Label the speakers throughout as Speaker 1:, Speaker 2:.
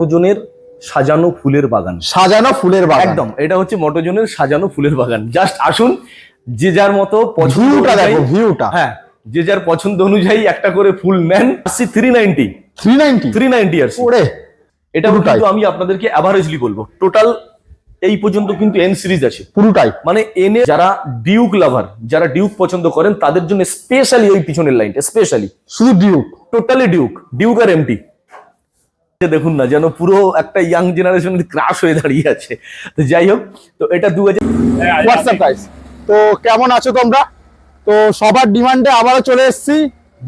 Speaker 1: মোটোজনের সাজানো ফুলের বাগান।
Speaker 2: সাজানো ফুলের বাগান,
Speaker 1: একদম এটা হচ্ছে মোটোজনের সাজানো ফুলের বাগান। জাস্ট আসুন, যে যার মতো
Speaker 2: ভিউটা দেখো, ভিউটা।
Speaker 1: হ্যাঁ, যে যার পছন্দ অনুযায়ী একটা করে ফুল নেন। 390 ইয়ার্স।
Speaker 2: ওরে,
Speaker 1: এটা কিন্তু আমি আপনাদেরকে অ্যাভারেজলি বলবো, টোটাল এই পর্যন্ত কিন্তু এন সিরিজ আছে
Speaker 2: পুরোটাই।
Speaker 1: মানে এনে যারা ডিউক লাভার, যারা ডিউক পছন্দ করেন তাদের জন্য স্পেশালি ওই পিছনের লাইনটা স্পেশালি
Speaker 2: শুধু ডিউক,
Speaker 1: টোটালি ডিউক আর এমটি। দেখুন না, যেন পুরো একটা ইয়াং জেনারেশন ক্রাশ হয়ে দাঁড়িয়ে আছে। তো যাই হোক, তো এটা 2000
Speaker 2: হোয়াটসঅ্যাপ প্রাইস। তো কেমন আছো তোমরা? তো সবার ডিমান্ডে আবারও চলে এসেছি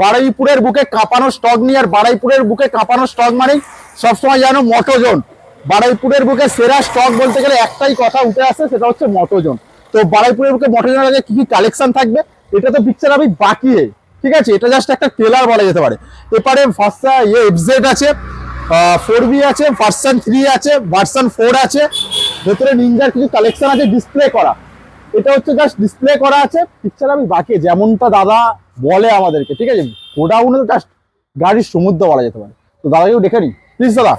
Speaker 2: বারুইপুরের বুকে কাঁপানো স্টক নিয়ে। আর বারুইপুরের বুকে কাঁপানো স্টক মানে সবসময় জানো মোটোজন। বারুইপুরের বুকে সেরা স্টক বলতে গেলে একটাই কথা উঠে আসে, সেটা হচ্ছে মোটোজন। তো বারুইপুরের বুকে মোটোজনের আগে কি কি কালেকশন থাকবে এটা তো পিকচার আমি বাকি, ঠিক আছে, এটা জাস্ট একটা ট্রেলার বলা যেতে পারে। এরপরে ফার্স্টটা এফজেড আছে, 4B আছে, ভার্সন 3 আছে, ভার্সন 4 আছে, ভেতরে নিনজার কিছু কালেকশন আছে ডিসপ্লে করা। এটা হচ্ছে জাস্ট ডিসপ্লে করা আছে, পিকচার আমি বাকি যেমনটা দাদা বলে আমাদেরকে, ঠিক আছে। গোডাউনে জাস্ট গাড়ির সমুদ্র বলা যেতে পারে। তো দাদাকেও দেখে নি প্লিজ। দাদা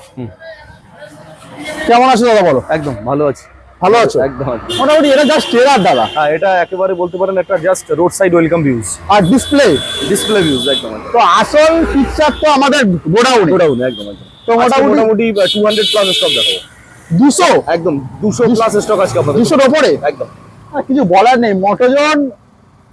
Speaker 2: কেমন আছো দাদা? বলো।
Speaker 1: একদম ভালো আছে।
Speaker 2: ভালো আছো?
Speaker 1: একদম
Speaker 2: মোটামুটি এটা জাস্ট ট্রেলার দাদা।
Speaker 1: হ্যাঁ, এটা একেবারে বলতে পারেন একটা just road side welcome views
Speaker 2: আর ডিসপ্লে
Speaker 1: ভিউজ একদম।
Speaker 2: তো আসল পিকচার তো আমাদের গোডাউনে
Speaker 1: একদম।
Speaker 2: তো
Speaker 1: মোটামুটি 200 প্লাস স্টক দেখাবো।
Speaker 2: 200
Speaker 1: একদম 200 প্লাস স্টক আছে আপনাদের।
Speaker 2: 200 এর উপরে
Speaker 1: একদম।
Speaker 2: আর কিছু বলার নেই, মোটোজন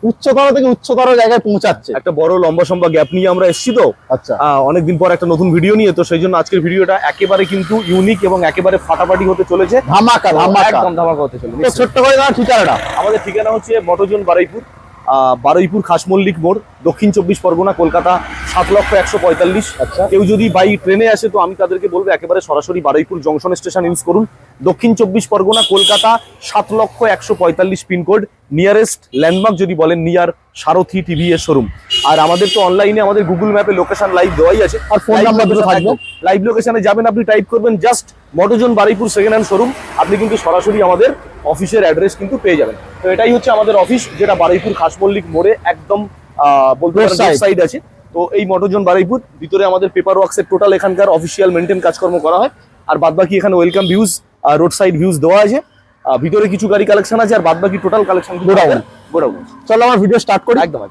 Speaker 2: উচ্চতর থেকে উচ্চতর জায়গায় পৌঁছাচ্ছে।
Speaker 1: একটা বড় লম্বা সম্বা গ্যাপ নিয়ে আমরা এসেছি, তো
Speaker 2: আচ্ছা
Speaker 1: অনেকদিন পর একটা নতুন ভিডিও নিয়ে, তো সেই জন্য আজকের ভিডিওটা একেবারে কিন্তু ইউনিক এবং একেবারে ফাটাফাটি হতে চলেছে।
Speaker 2: ধামাকা
Speaker 1: একদম ধামাকা হতে চলেছে।
Speaker 2: তো ছোট্ট করে দাও ঠিকানাটা।
Speaker 1: আমাদের ঠিকানা হচ্ছে মোটোজন বারুইপুর খাসমল্লিক মোড়, দক্ষিণ 24 পরগনা, কলকাতা 7,145,000।
Speaker 2: আচ্ছা।
Speaker 1: কেউ যদি বাই ট্রেনে আসে তো আমি তাদেরকে বলবো একেবারে সরাসরি বারুইপুর জংশন স্টেশন ইউজ করুন। Dakshin 24 Pargana, Kolkata 7,145,000 pincode. Nearest landmark যদি বলেন নিয়ার সারথি টিভিএস শোরুম। আর আমাদের তো অনলাইনে আমাদের গুগল ম্যাপে লোকেশন লাইভ দেওয়াই আছে,
Speaker 2: আর ফোন নাম্বার দুটো থাকবে।
Speaker 1: লাইভ লোকেশনে যাবেন, আপনি টাইপ করবেন just Motozone Baruipur second hand showroom, আপনি কিন্তু সরাসরি আমাদের অফিসের অ্যাড্রেস কিন্তু পেয়ে যাবেন। তো এটাই হচ্ছে আমাদের অফিস, যেটা বারুইপুর খাসমল্লিক মোড়ে একদম বলতে পারেন সাইড আছে। তো এই মোটোজন বারুইপুর ভিতরে আমাদের পেপার ওয়ার্কসের টোটাল এখানকার অফিসিয়াল মেনটেন কাজকর্ম করা হয়। আর বাদবাকি এখানে welcome views, road side views দেওয়া আছে। ভিতরে কিছু গাড়ি কালেকশন আছে, আর বাদবাকি টোটাল কালেকশন গোডাউন।
Speaker 2: চলো আমার ভিডিও স্টার্ট করি।
Speaker 1: একদম।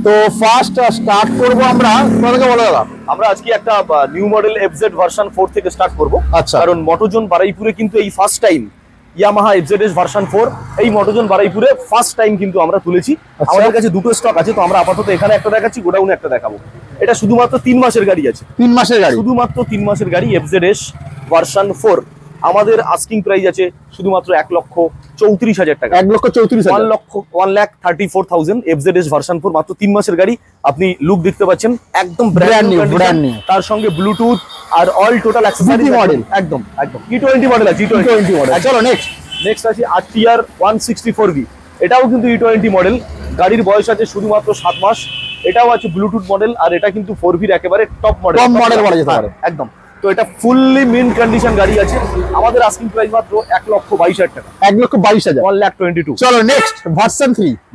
Speaker 2: তো ফার্স্ট স্টার্ট করবো আমরা, তোমাদেরকে বলো দাদা।
Speaker 1: আমরা আজকে একটা নিউ মডেল এফজেড ভার্সন 4 থেকে স্টার্ট করব।
Speaker 2: আচ্ছা।
Speaker 1: কারণ মোটোজন বারুইপুরে কিন্তু এই first time Yamaha FZS version 4 এই মোটোজন বারুইপুরে ফার্স্ট টাইম কিন্তু আমরা তুলেছি। আমাদের কাছে দুটো স্টক আছে, তো আমরা আপাতত এখানে একটা দেখাচ্ছি, গোডাউনে একটা দেখাবো। এটা শুধুমাত্র 3 মাসের গাড়ি আছে।
Speaker 2: 3 মাসের গাড়ি?
Speaker 1: শুধুমাত্র 3 মাসের গাড়ি এফজেডএস ভার্সন 4। আমাদের আস্কিং প্রাইস আছে শুধুমাত্র 1,34,000 টাকা।
Speaker 2: 1,34,000?
Speaker 1: 1,34,000 এফজেডএস ভার্সন 4, মাত্র 3 মাসের গাড়ি। আপনি লুক দেখতে পাচ্ছেন একদম
Speaker 2: ব্র্যান্ড নিউ।
Speaker 1: তার সঙ্গে ব্লুটুথ আর অল টোটাল অ্যাক্সেসরিজ মডেল। একদম E20 মডেল আছে।
Speaker 2: E20 model. চলো
Speaker 1: নেক্সট আছে RTR 164V। এটাও কিন্তু E20 মডেল, গাড়ির বয়স আছে শুধুমাত্র 7 মাস। এটাও আছে ব্লুটুথ মডেল, আর এটা কিন্তু 4V একেবারে টপ মডেল
Speaker 2: বলা যেতে পারে।
Speaker 1: একদম। তো এটা ফুললি মিন্ট কন্ডিশন গাড়ি আছে। আমাদের আস্কিং প্রাইস মাত্র 1,22,000 টাকা।
Speaker 2: 1,22,000?
Speaker 1: 1,22,000।
Speaker 2: চলো নেক্সট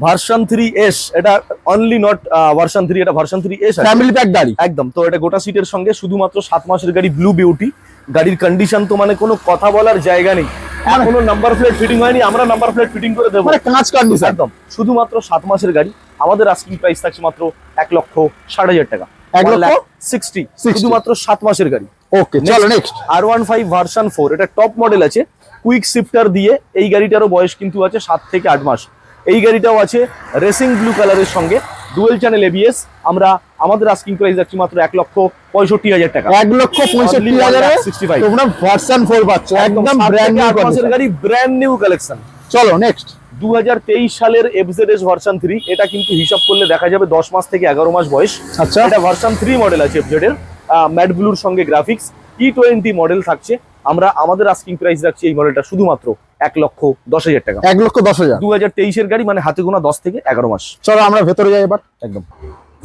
Speaker 2: ভার্সন
Speaker 1: 3S। এটা অনলি নট ভার্সন 3, এটা ভার্সন 3S
Speaker 2: ফ্যামিলি প্যাক গাড়ি।
Speaker 1: একদম। তো এটা গোটা সিটের সঙ্গে শুধুমাত্র 7 মাসের গাড়ি, ব্লু বিউটি। গাড়ির কন্ডিশন তো মানে কোনো কথা বলার জায়গা নেই। এখনো নাম্বার প্লেট ফিটিং হয়নি, আমরা নাম্বার প্লেট ফিটিং করে দেবো।
Speaker 2: মানে কাঁচ কন্ডিশন
Speaker 1: একদম। শুধুমাত্র 7 মাসের গাড়ি। আমাদের আস্কিং প্রাইস থাকছে মাত্র 1,60,000 টাকা। 1,60,000 শুধুমাত্র 7 মাসের গাড়ি।
Speaker 2: ওকে চলো নেক্সট
Speaker 1: R15 ভার্সন 4। এটা টপ মডেল আছে, কুইক শিফটার দিয়ে। এই গাড়িটারও বয়স কিন্তু আছে 7 থেকে 8 মাস। এই গাড়িটাও আছে রেসিং ব্লু কালারের সঙ্গে, ডুয়েল চ্যানেল ABS। আমাদের আস্কিং প্রাইস যাচ্ছে মাত্র 1,65,000 টাকা।
Speaker 2: 1,65,000 তোমরা ভার্সন 4 পাচ্ছ, একদম ব্র্যান্ড নিউ
Speaker 1: মাসের গাড়ি, ব্র্যান্ড নিউ কালেকশন।
Speaker 2: চলো নেক্সট
Speaker 1: 2023 সালের এফজেডএস ভার্সন 3। এটা কিন্তু হিসাব করলে দেখা যাবে 10 মাস থেকে 11 মাস বয়স।
Speaker 2: আচ্ছা।
Speaker 1: এটা ভার্সন 3 মডেল আছে এফজেড এর, ম্যাট ব্লুর সঙ্গে গ্রাফিক্স। E20 মডেল থাকছে। আমাদের আস্কিং প্রাইস রাখছি এই মডেলটা শুধুমাত্র 1,10,000 টাকা।
Speaker 2: 1,10,000
Speaker 1: 2023 এর গাড়ি, মানে হাতে গোনা 10 থেকে 11 মাস।
Speaker 2: চলো আমরা ভেতরে যাই এবার।
Speaker 1: একদম।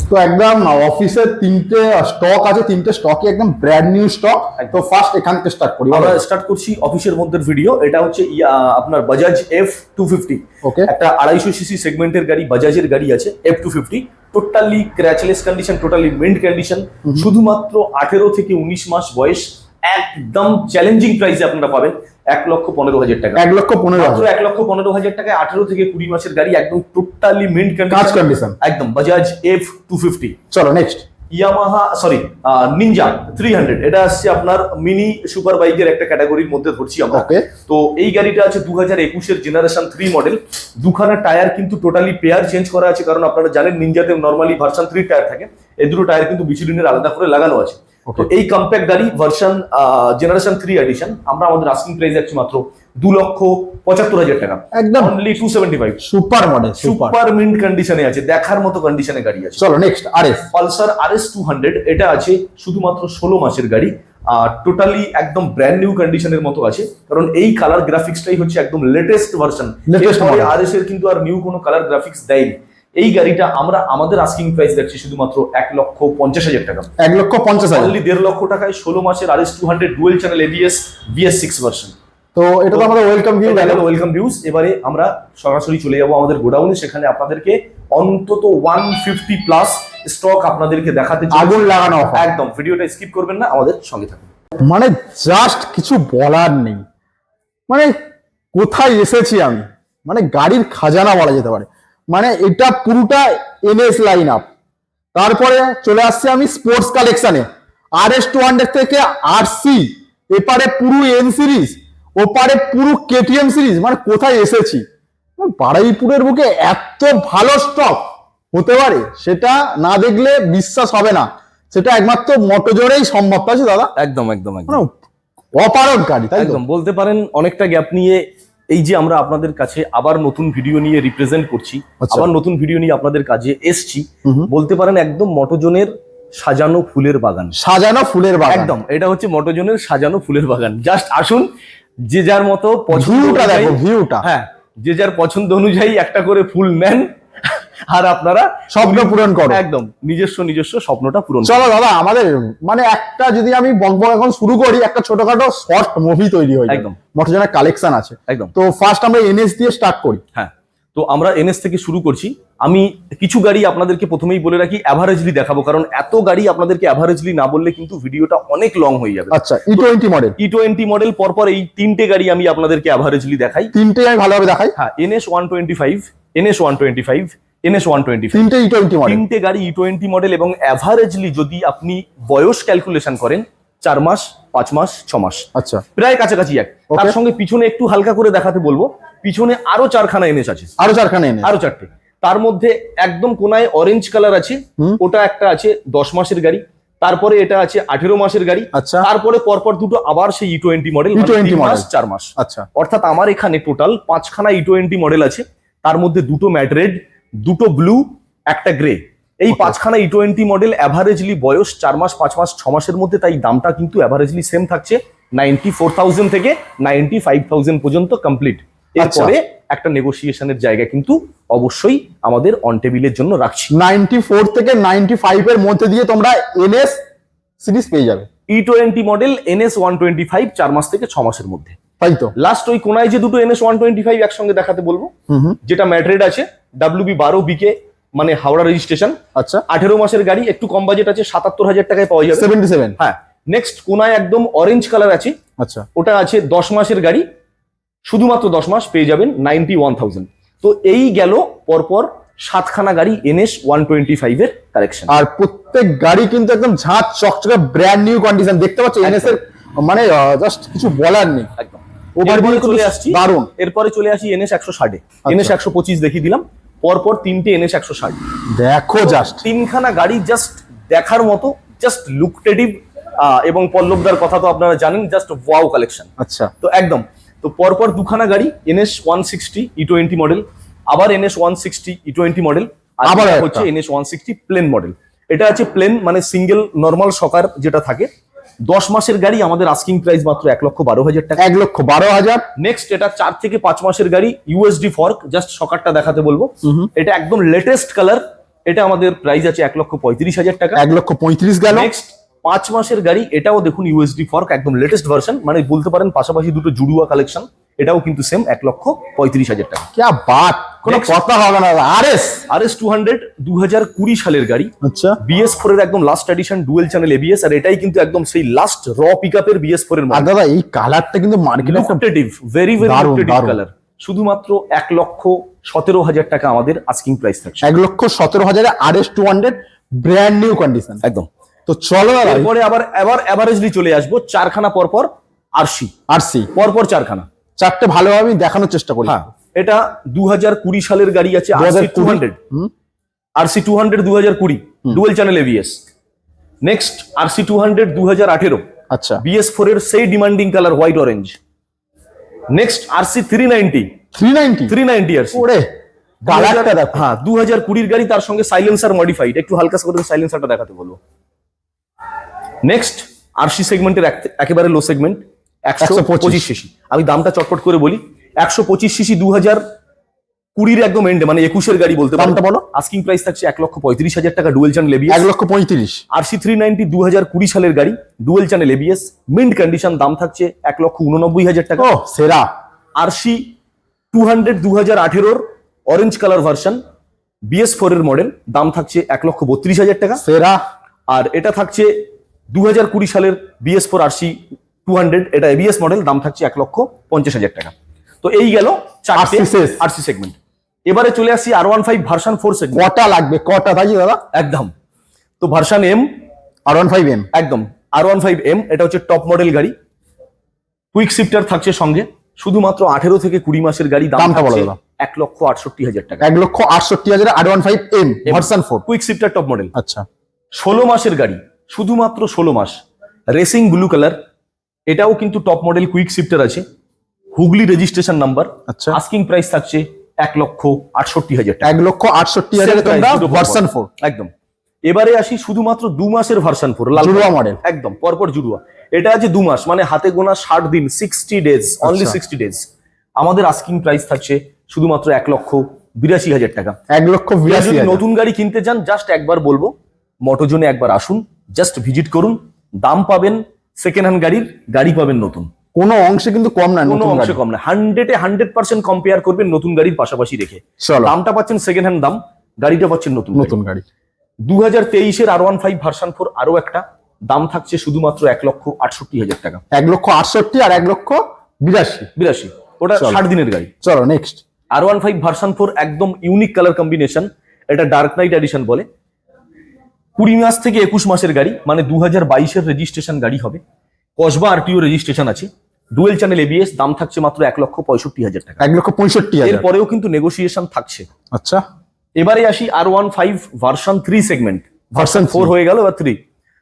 Speaker 2: তো একদম অফিসের 3টে স্টক আছে, 3টে স্টকই একদম ব্র্যান্ড নিউ স্টক। তো ফার্স্ট এখান থেকে স্টার্ট করি।
Speaker 1: আমরা স্টার্ট করছি অফিসের মধ্যে ভিডিও। এটা হচ্ছে আপনার বাজাজ F250।
Speaker 2: ওকে।
Speaker 1: একটা 250 সিসি সেগমেন্টের গাড়ি, বাজাজের গাড়ি আছে F250। Totally scratchless condition, totally mint condition. শুধুমাত্র 18 থেকে 19 মাস বয়স। একদম চ্যালেঞ্জিং প্রাইসে আপনারা পাবেন 1,15,000 টাকা।
Speaker 2: 1,15,000
Speaker 1: মাত্র 1,15,000 টাকায় 18 থেকে 20 মাসের গাড়ি, একদম টোটালি মিন্ট
Speaker 2: কাজ কন্ডিশন,
Speaker 1: একদম বাজাজ F250।
Speaker 2: চলো নেক্সট।
Speaker 1: ইয়ামাহা নিনজা 300, এটা আসছে আপনার মিনি সুপার বাইকের একটা ক্যাটাগরির মধ্যে ধরছি আমরা।
Speaker 2: ওকে।
Speaker 1: তো এই গাড়িটা আছে 2021-এর জেনারেশন 3 মডেল। দুখানা টায়ার কিন্তু টোটালি পেয়ার চেঞ্জ করা আছে, কারণ আপনারা জানেন নিনজাতে নরমালি ভার্সন 3 টায়ার থাকে, এই দুটো টায়ার কিন্তু মিচেলিনের আলাদা করে লাগানো আছে। তো এই কম্প্যাক্ট গাড়ি ভার্সন জেনারেশন 3 এডিশন আমরা আমাদের আস্কিং প্রাইস আছে মাত্র 2,75,000 টাকা,
Speaker 2: একদম
Speaker 1: only 275।
Speaker 2: Super model,
Speaker 1: super mint কন্ডিশনে আছে, দেখার মতো কন্ডিশনে গাড়ি আছে।
Speaker 2: চলো নেক্সট। আরএস
Speaker 1: পালসার RS 200, এটা আছে শুধুমাত্র 16 মাসের গাড়ি, টোটালি একদম ব্র্যান্ড নিউ কন্ডিশনের মতো আছে, কারণ এই কালার গ্রাফিক্সটাই হচ্ছে একদম লেটেস্ট ভার্সন। RS এর কিন্তু আর নিউ কোনো কালার গ্রাফিক্স দেয়নি। এই গাড়িটা আমরা আমাদের আস্কিং প্রাইস দেখছি শুধুমাত্র 1,50,000 টাকা,
Speaker 2: 1,50,000,
Speaker 1: অনলি 1.5 লক্ষ টাকায় 16 মাসের RS 200 dual channel ABS VS6 version.
Speaker 2: তো এটা তো আমাদের ওয়েলকাম ভিউ গেল,
Speaker 1: ওয়েলকাম ভিউজ। এবারে আমরা সরাসরি চলে যাবো আমাদের গোডাউনে, সেখানে আপনাদেরকে অন্তত 150 প্লাস স্টক আপনাদেরকে দেখাতে
Speaker 2: আগুন লাগানো offer।
Speaker 1: একদম ভিডিওটা স্কিপ করবেন না, আমাদের সঙ্গে থাকুন।
Speaker 2: মানে জাস্ট কিছু বলার নেই, মানে কোথায় এসেছি আমি, মানে গাড়ির খাজানা বলা যেতে পারে। মানে এটা পুরোটা NS লাইন আপ। তারপরে চলে আসছে আমি স্পোর্টস কালেকশনে, RS 200 থেকে RC, এপারে পুরো N সিরিজ, ওপারে পুরো KTM সিরিজ। মানে কোথায় এসেছি, বারুইপুরের বুকে এত ভালো স্টক হতে পারে সেটা না দেখলে বিশ্বাস হবে না, সেটা একমাত্র মোটোজোরেই সম্ভব। আছে দাদা,
Speaker 1: একদম একদম একদম
Speaker 2: মানে অপারক গাড়ি, তাই তো?
Speaker 1: একদম বলতে পারেন অনেকটা গ্যাপ নিয়ে এই যে আমরা আপনাদের কাছে আবার নতুন ভিডিও নিয়ে রিপ্রেজেন্ট করছি,
Speaker 2: আচ্ছা।
Speaker 1: আবার নতুন ভিডিও নিয়ে আপনাদের কাছে এসছি, বলতে পারেন একদম মোটোজোনের সাজানো ফুলের বাগান।
Speaker 2: সাজানো ফুলের বাগান,
Speaker 1: একদম এটা হচ্ছে মোটোজোনের সাজানো ফুলের বাগান। জাস্ট আসুন, যে যার মতো পছন্দ
Speaker 2: ভিউটা দেখো,
Speaker 1: অনুযায়ী-
Speaker 2: ভিউটা।
Speaker 1: হ্যাঁ, যে যার পছন্দ অনুযায়ী একটা করে ফুল নেন, আর আপনারা
Speaker 2: স্বপ্ন পূরণ করো।
Speaker 1: একদম নিজস্ব স্বপ্নটা পূরণ করুন।
Speaker 2: চলো দাদা, আমাদের মানে একটা যদি আমি বকবক এখন শুরু করি, একটা ছোটখাটো শর্ট মুভি তৈরি হয়ে
Speaker 1: একদম।
Speaker 2: মোটোজনের কালেকশন আছে
Speaker 1: একদম।
Speaker 2: তো ফার্স্ট আমরা NS দিয়ে স্টার্ট করি।
Speaker 1: হ্যাঁ, তো আমরা NS থেকে শুরু করছি। আমি কিছু গাড়ি আপনাদেরকে প্রথমেই বলে রাখি, অ্যাভারেজলি দেখাবো, কারণ এত গাড়ি আপনাদেরকে অ্যাভারেজলি না বললে কিন্তু ভিডিওটা অনেক লং হয়ে যাবে।
Speaker 2: আচ্ছা, E20 মডেল,
Speaker 1: E20 মডেল পরপর এই তিনটে গাড়ি আমি আপনাদেরকে অ্যাভারেজলি দেখাই।
Speaker 2: তিনটেই আমি ভালোভাবে দেখাই।
Speaker 1: হ্যাঁ, NS 125, NS 125, NS 125,
Speaker 2: তিনটে E20 মডেল,
Speaker 1: তিনটে গাড়ি E20 মডেল, এবং অ্যাভারেজলি যদি আপনি বয়স ক্যালকুলেশন করেন 4 মাস, 5 মাস, 6 মাস,
Speaker 2: আচ্ছা
Speaker 1: প্রায় কাছাকাছি এক। তার
Speaker 2: Okay.
Speaker 1: সঙ্গে পিছনে একটু হালকা করে দেখাতে বলবো, পিছনে আরো 4খানা NS আছে,
Speaker 2: আরো 4খানা NS,
Speaker 1: আরো 4টে। তার মধ্যে একদম কোনায় অরেঞ্জ কালার আছে, ওটা একটা আছে 10 মাসের গাড়ি। তারপরে এটা আছে 18 মাসের গাড়ি।
Speaker 2: আচ্ছা।
Speaker 1: তারপরে পরপর দুটো আবার সেই E20 মডেল,
Speaker 2: E20 মডেল,
Speaker 1: 4 মাস।
Speaker 2: আচ্ছা।
Speaker 1: অর্থাৎ আমার এখানে টোটাল 5খানা E20 মডেল আছে, তার মধ্যে দুটো ম্যাট রেড, দুটো ব্লু, একটা গ্রে। এই 5খানা E20 মডেল অ্যাভারেজলি বয়স 4 মাস, 5 মাস, 6 মাসের মধ্যে, তাই দামটা কিন্তু অ্যাভারেজলি সেম থাকছে 94,000 থেকে 95,000 পর্যন্ত কমপ্লিট। এরপরে একটা নেগোসিয়েশনের জায়গা কিন্তু অবশ্যই আমাদের অন টেবিলের জন্য রাখছি।
Speaker 2: 94 থেকে 95 এর মধ্যে দিয়ে তোমরা NS সিরিজ পেয়ে যাবে।
Speaker 1: E20 মডেল NS 125 4 মাস থেকে 6 মাসের মধ্যে।
Speaker 2: তাই তো?
Speaker 1: লাস্ট ওই কোনায় যে দুটো NS 125 একসঙ্গে দেখাতে বলবো, যেটা ম্যাট্রেড আছে WB 12 BK, মানে হাওড়া রেজিস্ট্রেশন,
Speaker 2: আচ্ছা
Speaker 1: 18 মাসের গাড়ি, একটু কম বাজেট আছে, 77,000 টাকায় পাওয়া যাবে।
Speaker 2: 77,
Speaker 1: হ্যাঁ, নেক্সট কোনায় একদম অরেঞ্জ কালার আছে,
Speaker 2: আচ্ছা
Speaker 1: ওটা আছে 10 মাসের গাড়ি, শুধুমাত্র 10 মাস, পেয়ে যাবেন 91,000। তো এই গেল পরপর 7খানা গাড়ি NS 125 এর কালেকশন।
Speaker 2: আর প্রত্যেক গাড়ি কিন্তু একদম ঝাঁচ চকচকে ব্র্যান্ড নিউ কন্ডিশন, দেখতে পাচ্ছ NS এর, মানে জাস্ট কিছু বলার নেই।
Speaker 1: একদম।
Speaker 2: ওভারভিউ
Speaker 1: এরপরে চলে আসছি,
Speaker 2: দারুণ।
Speaker 1: এরপরে চলে আসি NS 160 এ। NS 125 দেখিয়ে দিলাম, পরপর তিনটে NS 160।
Speaker 2: দেখো জাস্ট
Speaker 1: তিনখানা গাড়ি জাস্ট দেখার মতো, জাস্ট লুকটেটিভ, এবং পল্লবদার কথা তো আপনারা জানেন, জাস্ট ওয়াও কালেকশন।
Speaker 2: আচ্ছা
Speaker 1: তো একদম, তো পরপর দুখানা গাড়ি NS 160 E20 মডেল, আবার NS 160 E20 মডেল,
Speaker 2: আবার
Speaker 1: আবার
Speaker 2: একটা।
Speaker 1: হচ্ছে NS 160 প্লেন মডেল। এটা আছে প্লেন, মানে সিঙ্গেল নরমাল শকার যেটা থাকে। 10 মাসের গাড়ি, আমাদের আস্কিং প্রাইস মাত্র 1,12,000 টাকা।
Speaker 2: 1,12,000।
Speaker 1: নেক্সট এটা 4 থেকে 5 মাসের গাড়ি, USD ফর্ক, জাস্ট শকারটা দেখাতে বলবো। এটা একদম লেটেস্ট কালার, এটা আমাদের প্রাইস আছে 1,35,000 টাকা।
Speaker 2: 1,35,000 গেল।
Speaker 1: নেক্সট 5 মাসের গাড়ি, এটাও দেখুন USD ফর্ক, একদম লেটেস্ট ভার্সন, মানে বলতে পারেন পাশাপাশি দুটো জুড়ুয়া কালেকশন, এটাও কিন্তু সেম 1,35,000 টাকা।
Speaker 2: क्या बात। কোনো
Speaker 1: Next.
Speaker 2: কথা হবে না। আরএস
Speaker 1: RS 200 2020 সালের গাড়ি,
Speaker 2: আচ্ছা,
Speaker 1: BS4 এর একদম last addition, dual channel ABS, আর এটাই কিন্তু একদম সেই লাস্ট র পিকআপের BS4 এর
Speaker 2: আর
Speaker 1: মডেল।
Speaker 2: দাদা এই কালারটা কিন্তু মার্কেটে একটা
Speaker 1: লুকটেটিভ, ভেরি ভেরি
Speaker 2: দারুণ,
Speaker 1: লুকটেটিভ
Speaker 2: দারুণ।
Speaker 1: কালার। শুধুমাত্র 1,17,000 টাকা আমাদের আস্কিং প্রাইস থাকছে।
Speaker 2: 1,17,000 আরএস 200 ব্র্যান্ড নিউ কন্ডিশন।
Speaker 1: একদম।
Speaker 2: তো চলো দাদা
Speaker 1: এরপরে আবার অ্যাভারেজলি চলে আসবো, চারখানা পরপর আরসি,
Speaker 2: আরসি
Speaker 1: পরপর চারখানা।
Speaker 2: চারটে ভালোভাবে আমি দেখানোর চেষ্টা করি।
Speaker 1: হ্যাঁ, এটা 2020 সালের গাড়ি আছে, RC 200, RC 200 2020 dual channel ABS। Next RC 200 2018
Speaker 2: আচ্ছা,
Speaker 1: BS4 এর সেই demanding colour white orange. Next RC 390
Speaker 2: 390
Speaker 1: RC।
Speaker 2: ওরে কালারটা দেখো।
Speaker 1: হ্যাঁ, 2020 গাড়ি, তার সঙ্গে সাইলেন্সার মডিফাইড, একটু হালকা করে সাইলেন্সারটা দেখাতে বলবো। নেক্সট RC সেগমেন্টের একেবারে লো সেগমেন্ট 125 সিসি। আমি দামটা চটপট করে বলি, 125 সিসি 2020 একদম এন্ডে, মানে 21 গাড়ি বলতে পারো।
Speaker 2: দামটা বলো।
Speaker 1: আস্কিং প্রাইস থাকছে 1,35,000 টাকা, ডুয়েল চ্যানেল ABS।
Speaker 2: 1,35,000
Speaker 1: RC 390 2020 সালের গাড়ি, dual channel ABS, mint condition, দাম থাকছে 1,89,000 টাকা।
Speaker 2: ও সেরা।
Speaker 1: RC 200 2018 orange colour version, BS4 এর মডেল, দাম থাকছে 1,32,000 টাকা।
Speaker 2: সেরা।
Speaker 1: আর এটা থাকছে 2020 সালের BS4 RC 200, এটা ABS মডেল, দাম থাকছে 1,50,000 টাকা। তো এই গেল চারটে
Speaker 2: RC শেষ।
Speaker 1: RC segment. এবারে চলে আসি R15 ভার্সন 4 সেগমেন্ট।
Speaker 2: কটা লাগবে, কটা থাকি দাদা?
Speaker 1: একদম। তো ভার্সন M,
Speaker 2: R15M
Speaker 1: একদম R15M, এটা হচ্ছে টপ মডেল গাড়ি, কুইক শিফটার থাকছে সঙ্গে। শুধুমাত্র 18 থেকে 20 মাসের গাড়ি, দাম
Speaker 2: দামটা বলো
Speaker 1: থাকছে
Speaker 2: দাদা।
Speaker 1: 1,68,000 টাকা।
Speaker 2: 1,68,000 R15M version 4।
Speaker 1: Quick shifter top model,
Speaker 2: আচ্ছা,
Speaker 1: 16 মাসের গাড়ি, শুধুমাত্র 16 মাস, রেসিং ব্লু কালার, এটাও কিন্তু টপ মডেল, কুইক শিফটার আছে, হুগলি রেজিস্ট্রেশন নাম্বার।
Speaker 2: আচ্ছা।
Speaker 1: আস্কিং প্রাইস থাকছে 1,68,000 টাকা।
Speaker 2: 1,68,000 তোমরা ভার্সন 4।
Speaker 1: একদম। এবারে আসি শুধুমাত্র 2 মাসের ভার্সন 4,
Speaker 2: জুড়ুয়া মডেল।
Speaker 1: একদম পরপর জুড়ুয়া। এটা আছে 2 মাস, মানে হাতে গোনা 60 দিন, 60 ডেজ, অনলি 60 ডেজ। আমাদের আস্কিং প্রাইস থাকছে শুধুমাত্র 1,82,000 টাকা।
Speaker 2: 1,82,000
Speaker 1: যদি নতুন গাড়ি কিনতে চান, জাস্ট একবার বলবো, মোটোজোনে একবার আসুন, জাস্ট ভিজিট করুন, দাম পাবেন সেকেন্ড হ্যান্ড গাড়ির, গাড়ি পাবেন নতুন।
Speaker 2: কোনো অংশে কিন্তু কম না,
Speaker 1: কোনো
Speaker 2: নতুন
Speaker 1: অংশে
Speaker 2: গাড়ি।
Speaker 1: কম না, 100% কম্পেয়ার করবেন নতুন গাড়ির পাশাপাশি রেখে।
Speaker 2: চলো।
Speaker 1: দামটা পাচ্ছেন সেকেন্ড হ্যান্ড দাম, গাড়িটা পাচ্ছেন নতুন।
Speaker 2: নতুন গাড়ি
Speaker 1: 2023 এর R15 ভার্সন 4 আরো একটা, দাম থাকছে শুধুমাত্র 1,68,000 টাকা।
Speaker 2: 1,68,000 আর 1,82,000।
Speaker 1: ওটা
Speaker 2: চলো।
Speaker 1: 60 দিনের গাড়ি।
Speaker 2: চলো নেক্সট।
Speaker 1: R15 ভার্সন 4 একদম ইউনিক কালার কম্বিনেশন, এটা ডার্ক নাইট এডিশন বলে। 20 মাস থেকে 21 মাসের গাড়ি, মানে 2022 এর রেজিস্ট্রেশন গাড়ি হবে, কসবা RTO রেজিস্ট্রেশন আছে, ডুয়েল চ্যানেল ABS, দাম থাকছে মাত্র 1,65,000 টাকা।
Speaker 2: 1,65,000।
Speaker 1: এরপরেও কিন্তু নেগোসিয়েশন থাকছে।
Speaker 2: আচ্ছা,
Speaker 1: এবারে আসি R15 ভার্সন 3 সেগমেন্ট,
Speaker 2: ভার্সন
Speaker 1: 4 হয়ে গেল, এবার 3।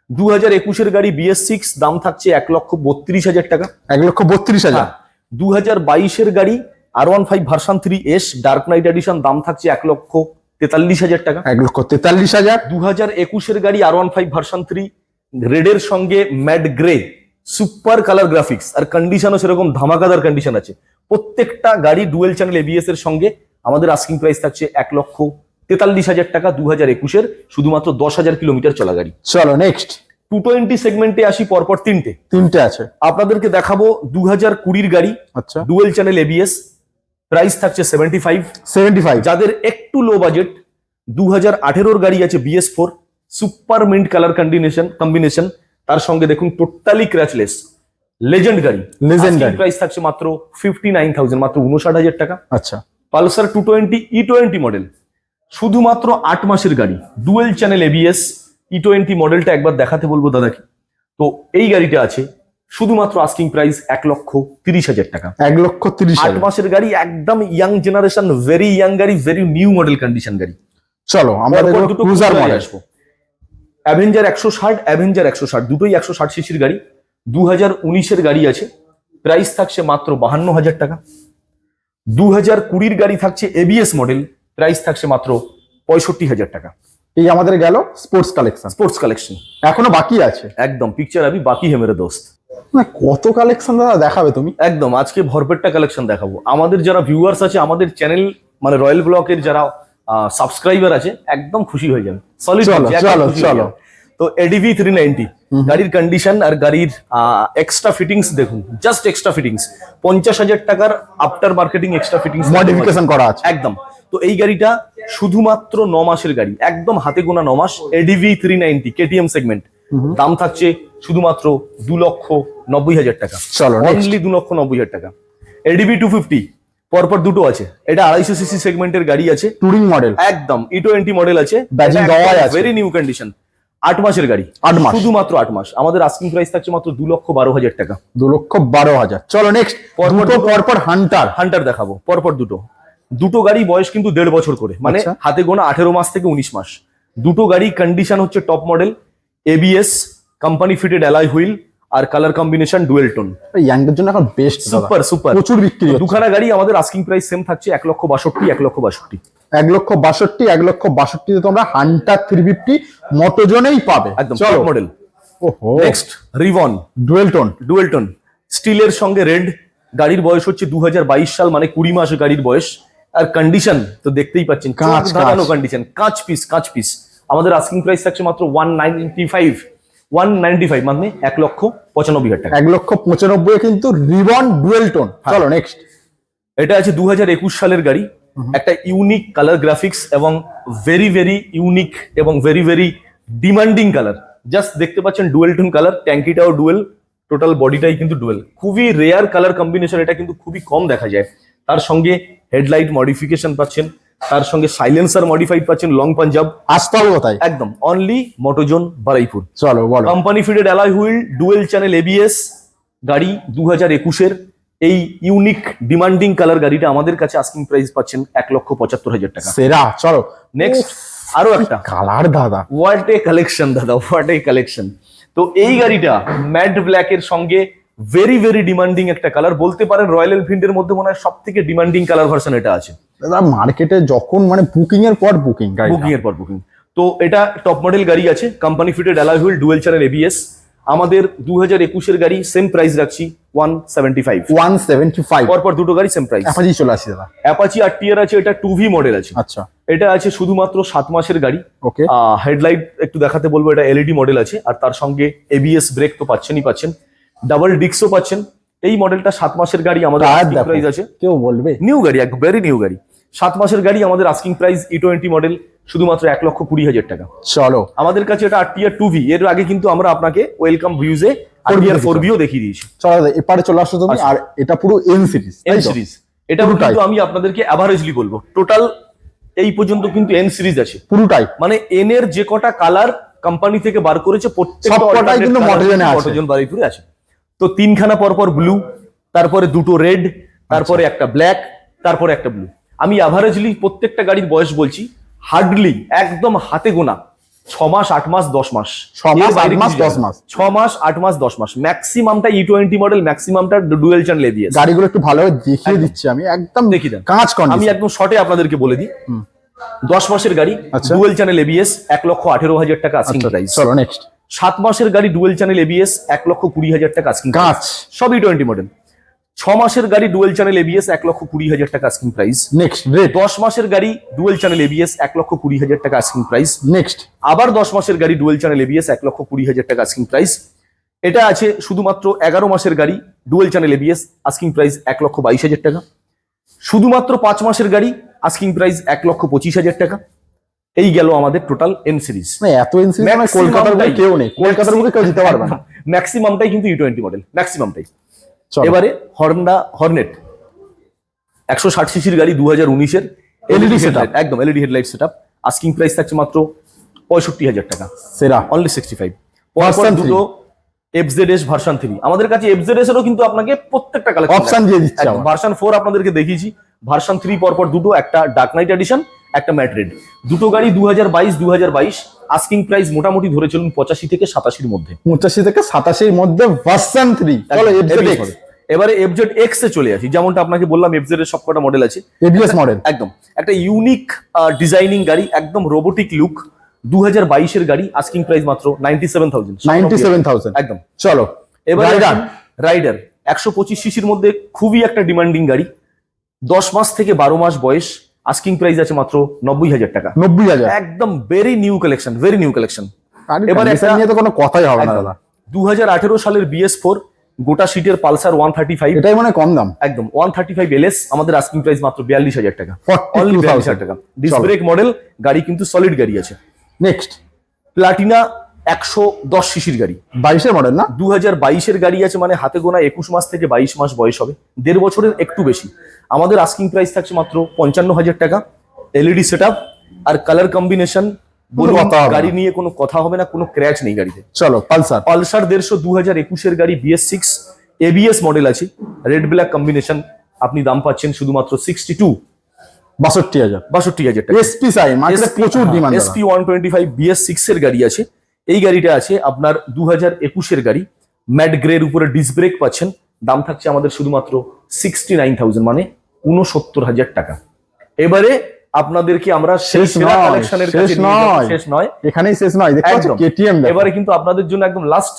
Speaker 1: 2021 এর গাড়ি BS6, দাম থাকছে 1,32,000 টাকা।
Speaker 2: 1,32,000।
Speaker 1: 2022 এর গাড়ি R15 version 3S dark night addition, দাম থাকছে 1,43,000 টাকা।
Speaker 2: 1,43,000।
Speaker 1: 2021 এর গাড়ি R15 ভার্সন 3 রেডের সঙ্গে matte grey, super colour graphics, আর কন্ডিশনও সেরকম ধামাকাদার কন্ডিশন আছে। প্রত্যেকটা গাড়ি ডুয়েল চ্যানেল ABS এর সঙ্গে। আমাদের আস্কিং প্রাইস থাকছে 1,43,000 টাকা 2021 এর, শুধুমাত্র 10,000 কিলোমিটার চলা গাড়ি।
Speaker 2: চলো নেক্সট।
Speaker 1: 220 সেগমেন্টে আসি, পরপর
Speaker 2: তিনটে আছে
Speaker 1: আপনাদেরকে দেখাবো। 2020 গাড়ি,
Speaker 2: আচ্ছা,
Speaker 1: ডুয়েল চ্যানেল ABS, প্রাইস থাকছে 75। যাদের একটু লো বাজেট, 2018 গাড়ি আছে BS4, super mint colour combination, তার সঙ্গে দেখুন টোটালি ক্র্যাচলেস, লেজেন্ড গাড়ি।
Speaker 2: Legend গাড়ি।
Speaker 1: প্রাইস থাকছে মাত্র 59,000, মাত্র 59,000 টাকা।
Speaker 2: আচ্ছা,
Speaker 1: পালসার 220 E20 মডেল, শুধুমাত্র 8 মাসের গাড়ি, ডুয়েল চ্যানেল ABS, E20 মডেলটা একবার দেখাতে বলবো দাদাকে। তো এই গাড়িটা আছে শুধুমাত্র আস্কিং প্রাইস 1,30,000 টাকা।
Speaker 2: 1,30,000।
Speaker 1: 8 মাসের গাড়ি, একদম ইয়াং জেনারেশন, ভেরি ইয়াং গাড়ি, ভেরি নিউ মডেল কন্ডিশন গাড়ি।
Speaker 2: চলো আমরা
Speaker 1: পরপর
Speaker 2: দেখবো
Speaker 1: দুটো
Speaker 2: ক্রুজার
Speaker 1: cruiser
Speaker 2: মডেল।
Speaker 1: আসবো। অ্যাভেঞ্জার 160, দুটোই 160 সিসির গাড়ি, 2019 এর গাড়ি আছে, প্রাইস থাকছে মাত্র 52,000 টাকা। 2020 গাড়ি থাকছে ABS মডেল, প্রাইস থাকছে মাত্র 65,000 টাকা।
Speaker 2: এই আমাদের গেল স্পোর্টস কালেকশন।
Speaker 1: স্পোর্টস কালেকশন
Speaker 2: এখনো বাকি আছে।
Speaker 1: একদম, পিকচার আবি বাকি হে মেরে দোস্ত।
Speaker 2: না, কত কালেকশন দাদা দেখাবে তুমি?
Speaker 1: একদম, আজকে ভরপেটটা কালেকশন দেখাবো। আমাদের যারা ভিউয়ার্স আছে, আমাদের চ্যানেল মানে রয়্যাল ব্লকের যারা সাবস্ক্রাইবার আছে, একদম খুশি হয়ে যাবে। সলিড।
Speaker 2: চলো।
Speaker 1: তো ADV 390 গাড়ির কন্ডিশন আর গাড়ির এক্সট্রা ফিটিংস দেখুন, জাস্ট এক্সট্রা ফিটিংস 50,000 টাকার after marketing extra fittings
Speaker 2: modification করা আছে।
Speaker 1: একদম তো এই গাড়িটা শুধুমাত্র 9 মাসের গাড়ি, একদম হাতে গোনা 9 মাস, এডিভি 390 কেটিএম সেগমেন্ট, দাম থাকছে শুধুমাত্র 2,90,000 টাকা।
Speaker 2: চলো, next.
Speaker 1: অনলি 2,90,000 টাকা। এডিভি 250 পরপর দুটো আছে, এটা 250 সিসি সেগমেন্টের গাড়ি আছে,
Speaker 2: টুরিং মডেল,
Speaker 1: একদম E20 মডেল আছে,
Speaker 2: Badging দেওয়াই আছে।
Speaker 1: ভেরি নিউ কন্ডিশন, 8 মাসের গাড়ি,
Speaker 2: 8 মাস।
Speaker 1: শুধুমাত্র 8 মাস। আমাদের আস্কিং প্রাইস থাকছে মাত্র 2,12,000 টাকা।
Speaker 2: 2,12,000। চলো নেক্সট, পরপর হান্টার।
Speaker 1: হান্টার দেখাবো পরপর দুটো গাড়ি বয়স কিন্তু 1.5 বছর করে, মানে
Speaker 2: আচ্ছা।
Speaker 1: হাতে গোনা 18 মাস থেকে 19 মাস। দুটো গাড়ি কন্ডিশন হচ্ছে top model, ABS, company fitted alloy wheel, আর কালার কম্বিনেশন ডুয়েল টোন।
Speaker 2: ইয়াংদের জন্য এখন বেস্ট,
Speaker 1: সুপার সুপার,
Speaker 2: প্রচুর বিক্রি হচ্ছে।
Speaker 1: দুখানা গাড়ি আমাদের আস্কিং প্রাইস সেম থাকছে 1,62,000, 1,62,000।
Speaker 2: 1,62,000 তোমরা হান্টার 350 মোটোজোনেই পাবে।
Speaker 1: একদম
Speaker 2: চলো
Speaker 1: টপ মডেল।
Speaker 2: ওহো,
Speaker 1: নেক্সট রিভন
Speaker 2: ডুয়েল টোন,
Speaker 1: স্টিলের সঙ্গে রেড, গাড়ির বয়স হচ্ছে 2022 সাল, মানে 20 মাস গাড়ির বয়স। আর কন্ডিশন তো দেখতেই পাচ্ছেন,
Speaker 2: কাঁচ,
Speaker 1: ধারানো
Speaker 2: কাঁচ।
Speaker 1: কন্ডিশন, কাঁচ পিস। আমাদের আস্কিং প্রাইস থাকছে মাত্র 195 মানে 1,95,000 টাকা।
Speaker 2: 1,95,000 কিন্তু রিবন ডুয়েল টোন। চলো নেক্সট,
Speaker 1: এটা আছে 2021 সালের গাড়ি, একটা ইউনিক কালার গ্রাফিক্স এবং ভেরি ইউনিক এবং ভেরি ডিমান্ডিং কালার। জাস্ট দেখতে পাচ্ছেন ডুয়েল টোন কালার, ট্যাঙ্কিটাও ডুয়েল, টোটাল বডিটাই কিন্তু ডুয়েল। খুবই রেয়ার কালার কম্বিনেশন, এটা কিন্তু খুবই কম দেখা যায়। তার সঙ্গে হেডলাইট মডিফিকেশন পাচ্ছেন, তার সঙ্গে সাইলেন্সার মডিফাইড পাচ্ছেন, লং পাঞ্জাব।
Speaker 2: আসতে হবে কোথায়?
Speaker 1: একদম অনলি মোটোজোন বারুইপুর।
Speaker 2: চলো বলো।
Speaker 1: Company fitted alloy wheel, dual channel ABS গাড়ি, 2021-এর এই ইউনিক ডিমান্ডিং কালার গাড়িটা আমাদের কাছে আস্কিং প্রাইস পাচ্ছেন 1,75,000 টাকা।
Speaker 2: সেরা। চলো
Speaker 1: নেক্সট আরো একটা
Speaker 2: কালার দাদা,
Speaker 1: হোয়াট এ কালেকশন দাদা, হোয়াট এ কালেকশন। তো এই গাড়িটা ম্যাট ব্ল্যাক এর সঙ্গে ভেরি ডিমান্ডিং একটা কালার, বলতে পারেন রয়্যাল এনফিল্ডের মধ্যে মনে হয় সব থেকে ডিমান্ডিং কালার ভার্সন এটা আছে।
Speaker 2: দাদা মার্কেটে যখন মানে বুকিং এর পর বুকিং,
Speaker 1: তো এটা টপ মডেল গাড়ি আছে, company fitted alloy wheel, dual channel ABS. আমাদের 2021-এর গাড়ি সেম প্রাইস রাখছি 175। পরপর দুটো গাড়ি সেম প্রাইস।
Speaker 2: অ্যাপাচি চলে আসি দাদা।
Speaker 1: অ্যাপাচি RTR আছে, এটা 2V মডেল আছে।
Speaker 2: আচ্ছা,
Speaker 1: এটা আছে শুধুমাত্র 7 মাসের গাড়ি।
Speaker 2: ওকে।
Speaker 1: হেডলাইট একটু দেখাতে বলবো, এটা এলইডি মডেল আছে, আর তার সঙ্গে এবিএস ব্রেক তো পাচ্ছেন, ডাবল ডিস্কও পাচ্ছেন। এই মডেলটা 7 মাসের গাড়ি, আমাদের আস্কিং প্রাইস আছে,
Speaker 2: কেউ বলবে
Speaker 1: নিউ গাড়ি, এক ভেরি নিউ গাড়ি, 7 মাসের গাড়ি। আমাদের আস্কিং প্রাইস E20 মডেল শুধুমাত্র 1,20,000 টাকা।
Speaker 2: চলো,
Speaker 1: আমাদের কাছে এটা RTR 2V, এর আগে কিন্তু আমরা আপনাকে ওয়েলকাম ভিউজে RTR 4Vও দেখিয়ে দিয়েছি।
Speaker 2: চলো দাদা এপারে চলে আসো তুমি। আর এটা পুরো এন সিরিজ,
Speaker 1: এন সিরিজ, এটা কিন্তু আমি আপনাদেরকে অ্যাভারেজলি বলবো, টোটাল এই পর্যন্ত কিন্তু এন সিরিজ আছে
Speaker 2: পুরোটাই।
Speaker 1: মানে এন এর যে কটা কালার কোম্পানি থেকে বার করেছে
Speaker 2: সবকটাই কিন্তু
Speaker 1: মোটোজোন বারুইপুরে আছে। তো 3খানা পরপর ব্লু, তারপরে দুটো রেড, তারপরে একটা ব্ল্যাক, তারপরে একটা ব্লু। আমি অ্যাভারেজলি প্রত্যেকটা গাড়ির বয়স বলছি, হার্ডলি একদম হাতে গোনা 6 মাস, 8 মাস, 10 মাস,
Speaker 2: 6 মাস, 8 মাস, 10 মাস,
Speaker 1: 6 মাস, 8 মাস, 10 মাস, ম্যাক্সিমামটা E20 মডেল, ম্যাক্সিমামটা ডুয়েল চ্যানেল এবিএস।
Speaker 2: গাড়িগুলো একটু ভালোভাবে দেখিয়ে দিচ্ছি আমি, একদম
Speaker 1: দেখিয়ে দেন।
Speaker 2: কাঁচ কন্ডিশন।
Speaker 1: আমি একদম শর্টে আপনাদেরকে বলে দিই, 10 মাসের গাড়ি,
Speaker 2: আচ্ছা।
Speaker 1: ডুয়েল চ্যানেল এবিএস, 1,18,000 টাকা আস্কিং প্রাইস।
Speaker 2: চলো নেক্সট,
Speaker 1: 7 মাসের গাড়ি, ডুয়েল চ্যানেল এবিএস, 1,20,000 টাকা আস্কিং
Speaker 2: কাঁচ।
Speaker 1: সব E20 মডেল। 6 মাসের গাড়ি, ডুয়েল চ্যানেল এবিএস, 1,20,000 টাকা আস্কিং প্রাইস।
Speaker 2: Next red.
Speaker 1: 10 মাসের গাড়ি, ডুয়েল চ্যানেল এবিএস, 1,20,000 টাকা আস্কিং প্রাইস।
Speaker 2: নেক্সট
Speaker 1: আবার 10 মাসের গাড়ি, ডুয়েল চ্যানেল এবিএস, 1,20,000 টাকা আস্কিং প্রাইস। এটা আছে শুধুমাত্র 11 মাসের গাড়ি, dual channel ABS, asking price 1,22,000 টাকা। শুধুমাত্র 5 মাসের গাড়ি, আস্কিং প্রাইস 1,25,000 টাকা। এই গেল আমাদের টোটাল এন সিরিজ।
Speaker 2: মানে এত এন সিরিজ মানে কলকাতার বুকে কেউ নেই, কলকাতার বুকে কেউ দিতে পারবে না।
Speaker 1: ম্যাক্সিমামটাই কিন্তু E20 মডেল, ম্যাক্সিমামটাই।
Speaker 2: চলো।
Speaker 1: এবারে হর্নডা হর্নেট 160 সিসির গাড়ি, 2019-এর
Speaker 2: LED
Speaker 1: সেটআপ, একদম LED headlight setup. Asking price থাকছে মাত্র 65,000 টাকা,
Speaker 2: সেরা।
Speaker 1: অনলি 65।
Speaker 2: Version
Speaker 1: দুটো FZS ভার্সন 3 আমাদের কাছে, FZS এরও কিন্তু আপনাকে প্রত্যেকটা কালেকশন
Speaker 2: অপশন দিয়ে দিচ্ছে আমার।
Speaker 1: ভার্সন 4 আপনাদেরকে দেখিয়েছি, ভার্সন 3 পরপর দুটো, একটা ডার্ক নাইট এডিশন, একটা ম্যাট রেড। দুটো গাড়ি 2022, আস্কিং প্রাইস মোটামুটি ধরে চলুন 85 থেকে 87-র মধ্যে।
Speaker 2: 85 থেকে 87-র মধ্যে ভার্সন 3। চলো FZX।
Speaker 1: এবারে FZX এ চলে আসি। যেমনটা আপনাকে বললাম, FZ এর সবকটা মডেল আছে,
Speaker 2: এবিএস মডেল,
Speaker 1: একদম একটা ইউনিক ডিজাইনিং গাড়ি, একদম রোবোটিক লুক, 2022-এর গাড়ি, আস্কিং প্রাইস মাত্র 97,000।
Speaker 2: 97,000
Speaker 1: একদম।
Speaker 2: চলো
Speaker 1: এবারে রাইডার 125 সিসির মধ্যে খুবই একটা ডিমান্ডিং গাড়ি, 10 মাস থেকে 12 মাস বয়স, আস্কিং প্রাইস আছে মাত্র 90,000 টাকা।
Speaker 2: 90,000
Speaker 1: একদম very new collection, very new collection.
Speaker 2: এবারে নিয়ে তো কোনো কথাই হবে না দাদা।
Speaker 1: 2018 সালের BS4 গোটা সিটের পালসার 135,
Speaker 2: এটাই মানে কম দাম,
Speaker 1: একদম 135 LS, আমাদের আস্কিং প্রাইস মাত্র 42,000 টাকা,
Speaker 2: 42,000
Speaker 1: অনলি 42,000 টাকা। ডিস্ক ব্রেক মডেল গাড়ি, কিন্তু সলিড গাড়ি আছে।
Speaker 2: নেক্সট
Speaker 1: প্লাটিনা 110 সিসির গাড়ি,
Speaker 2: 22-এর মডেল না?
Speaker 1: 2022-এর গাড়ি আছে, মানে হাতে গোনা 21 মাস থেকে 22 মাস বয়স হবে, 1.5 বছরের একটু বেশি। আমাদের আস্কিং প্রাইস থাকছে মাত্র 55,000 টাকা। এলইডি সেটআপ আর কালার কম্বিনেশন, বলুন
Speaker 2: কথা হবে না।
Speaker 1: গাড়ি নিয়ে কোনো কথা হবে না, কোনো ক্র্যাচ নেই গাড়িতে।
Speaker 2: চলো পালসার।
Speaker 1: পালসার 150 2021-এর গাড়ি, BS6 ABS মডেল আছে, রেড ব্ল্যাক কম্বিনেশন। আপনি দাম পাচ্ছেন শুধুমাত্র
Speaker 2: 62,000
Speaker 1: টাকা।
Speaker 2: এসপি সাই মার্কেটে প্রচুর ডিমান্ড।
Speaker 1: SP 125 BS6 এর গাড়ি আছে। এই গাড়িটা আছে আপনার 2021-এর গাড়ি, ম্যাট গ্রের উপরে ডিস্ক ব্রেক পাচ্ছেন। দাম থাকছে আমাদের শুধুমাত্র 69,000, মানে 69,000 টাকা। এবারে আপনাদেরকে আমরা
Speaker 2: শেষ নয়,
Speaker 1: কালেকশনের
Speaker 2: শেষ
Speaker 1: কাছে নিয়ে
Speaker 2: নয়।
Speaker 1: যাবো। শেষ নয়,
Speaker 2: এখানেই শেষ নয়, দেখতে পাচ্ছ
Speaker 1: একদম।
Speaker 2: কেটিএম।
Speaker 1: এবারে কিন্তু আপনাদের জন্য একদম লাস্ট